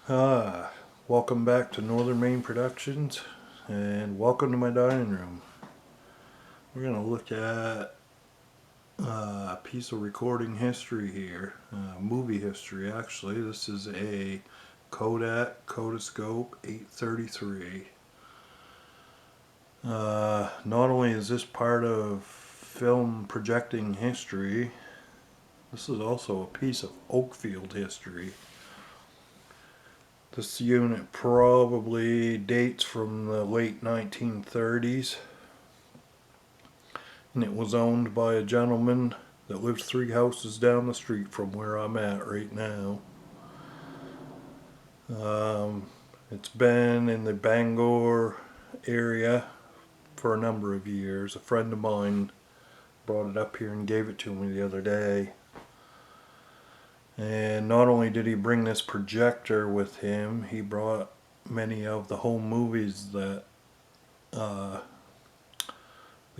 Ah, welcome back to Northern Maine Productions, and welcome to my dining room. We're going to look at a piece of recording history here, movie history actually. This is a Kodak Kodascope 833. Not only is this part of film projecting history, this is also a piece of Oakfield history. This unit probably dates from the late 1930s, and it was owned by a gentleman that lives 3 houses down the street from where I'm at right now. It's been in the Bangor area for a number of years. A friend of mine brought it up here and gave it to me the other day. And not only did he bring this projector with him, he brought many of the home movies that the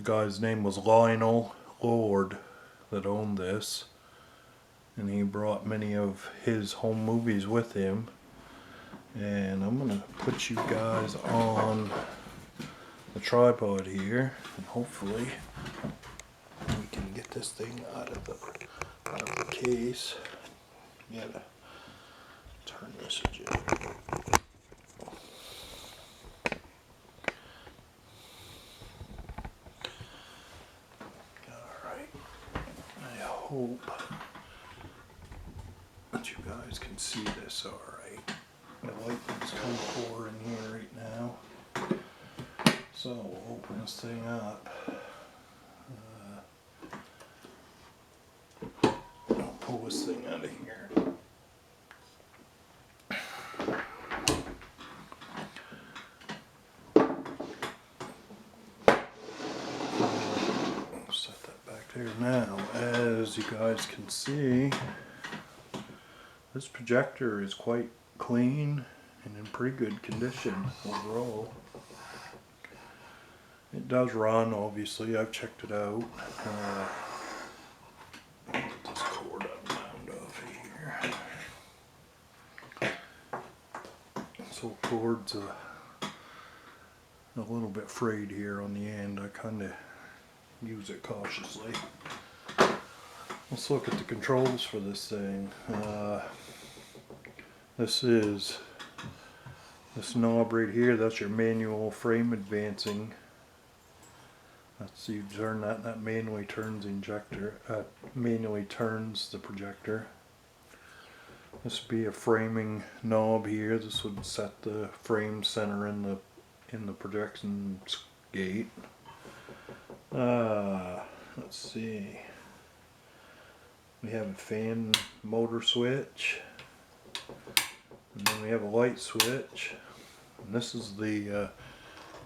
guy's name was Lionel Lord that owned this, and he brought many of his home movies with him. And I'm gonna put you guys on the tripod here, and hopefully we can get this thing out of the case. Gotta turn this adjust. Alright. I hope that you guys can see this alright. The lightning's kind of poor in here right now. So we'll open this thing up. I'll pull this thing out of here. Now, as you guys can see, this projector is quite clean and in pretty good condition overall. It does run, obviously. I've checked it out. Get this cord unwound off here. So cord's a little bit frayed here on the end. I kind of use it cautiously. Let's look at the controls for this thing. This knob right here, that's your manual frame advancing. That's, you turn that, and that manually turns manually turns the projector. This would be a framing knob here. This would set the frame center in the projection gate. Let's see. We have a fan motor switch, and then we have a light switch, and this is the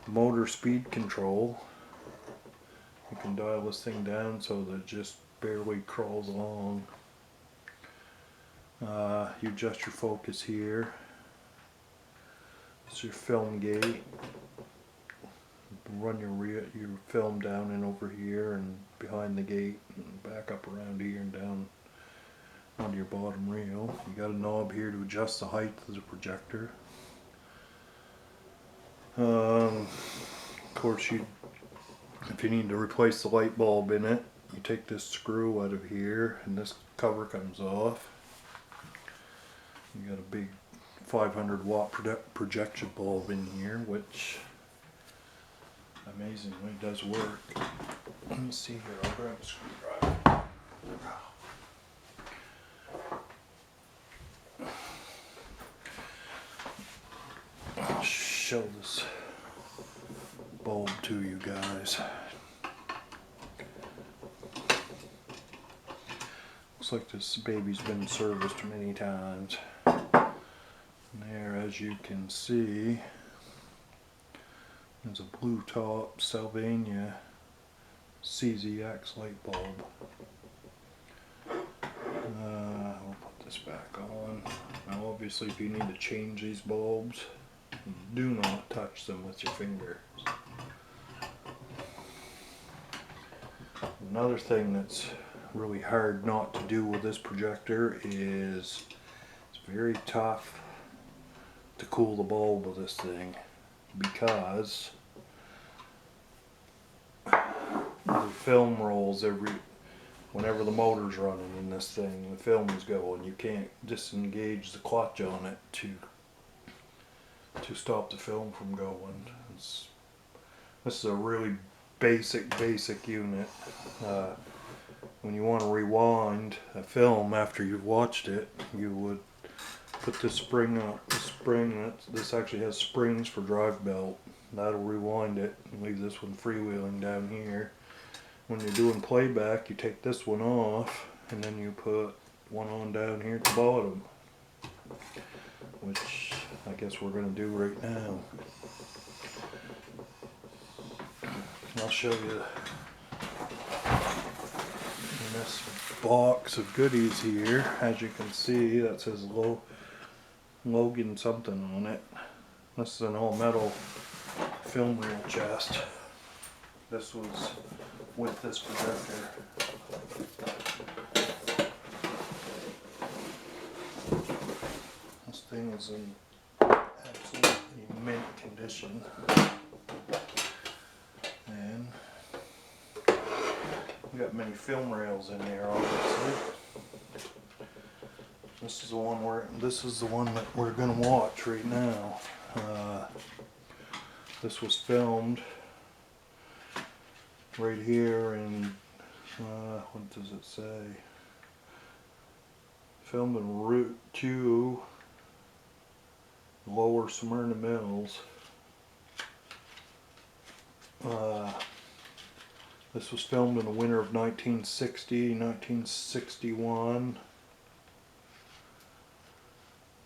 motor speed control. You can dial this thing down so that it just barely crawls along. You adjust your focus here. This is your film gate. Run your film down and over here and behind the gate and back up around here and down onto your bottom reel. You got a knob here to adjust the height of the projector. Of course, if you need to replace the light bulb in it, you take this screw out of here and this cover comes off. You got a big 500 watt projection bulb in here, which amazingly does work. Let me see here, I'll grab a screwdriver. I'll show this bulb to you guys. Looks like this baby's been serviced many times. And there, as you can see, there's a blue top Sylvania CZX light bulb. I'll put this back on. Now obviously if you need to change these bulbs, do not touch them with your fingers. Another thing that's really hard not to do with this projector is it's very tough to cool the bulb of this thing, because the film rolls whenever the motor's running in this thing, the film is going. You can't disengage the clutch on it to stop the film from going. This is a really basic unit. When you want to rewind a film after you've watched it, you would put this spring up. This actually has springs for drive belt. That'll rewind it and leave this one freewheeling down here. When you're doing playback, you take this one off and then you put one on down here at the bottom, which I guess we're going to do right now. I'll show you in this box of goodies here. As you can see, that says Logan something on it. This is an all metal film reel chest. This was with this projector. This thing is in absolutely mint condition. And we got many film rails in there, obviously. This is the one that we're going to watch right now. This was filmed right here in, what does it say? Filmed in Route 2, Lower Smyrna Mills. This was filmed in the winter of 1960, 1961.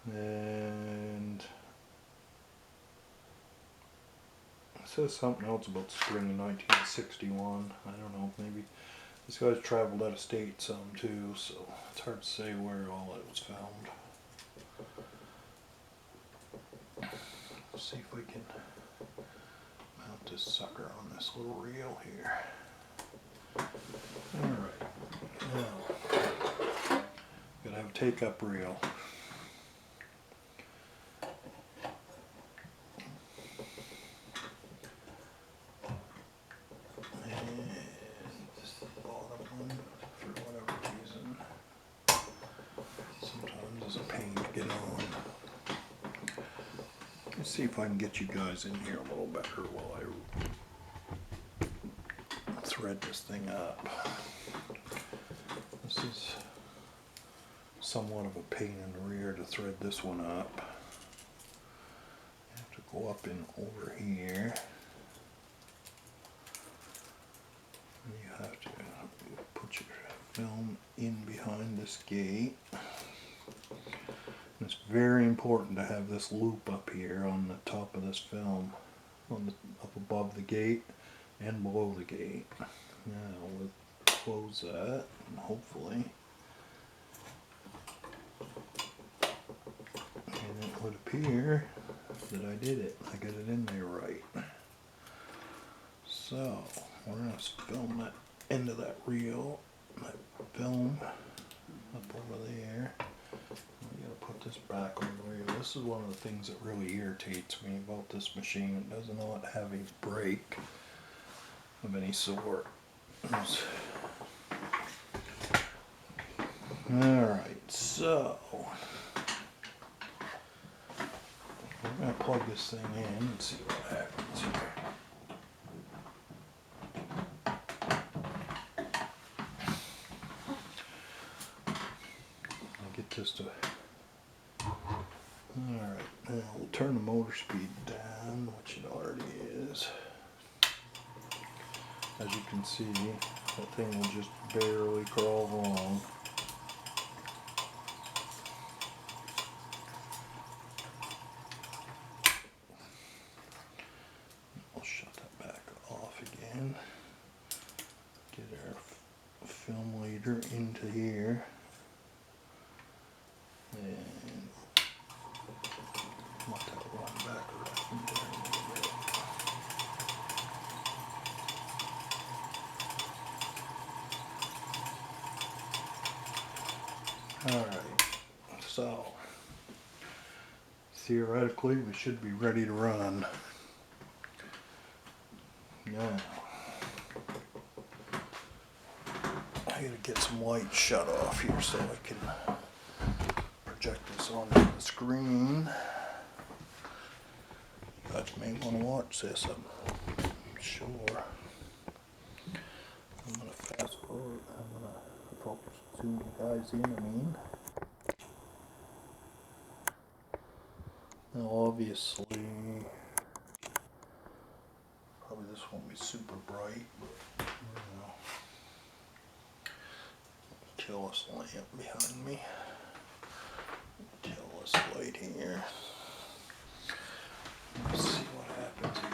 And it says something else about spring of 1961. I don't know, maybe this guy's traveled out of state some too, so it's hard to say where all it was filmed. Let's see if we can mount this sucker on this little reel here. Alright, now, gotta have a take-up reel. See if I can get you guys in here a little better while I thread this thing up. This is somewhat of a pain in the rear to thread this one up. You have to go up in over here. And you have to put your film in behind this gate. It's very important to have this loop up here on the top of this film, up above the gate and below the gate. Now we'll close that, and hopefully, and it would appear that I did it. I got it in there right. So we're going to film that end of that reel, that film up over there. We gotta put this back on the reel. This is one of the things that really irritates me about this machine. It does not have a brake of any sort. Alright, so we're gonna plug this thing in and see what happens here. Just alright, now we'll turn the motor speed down, which it already is. As you can see, that thing will just barely crawl along. I'll shut that back off again. Get our film leader into here. And let that run back around there a little bit. Alright, so theoretically we should be ready to run. Now, I gotta get some light shut off here so I can project this onto the screen. You guys may want to watch this, I'm sure. I'm gonna fast forward, I'm gonna focus, zoom you guys in, I mean. Now obviously, probably this won't be super bright, but you know, kill this lamp behind me. Kill this light here. Let's see what happens here.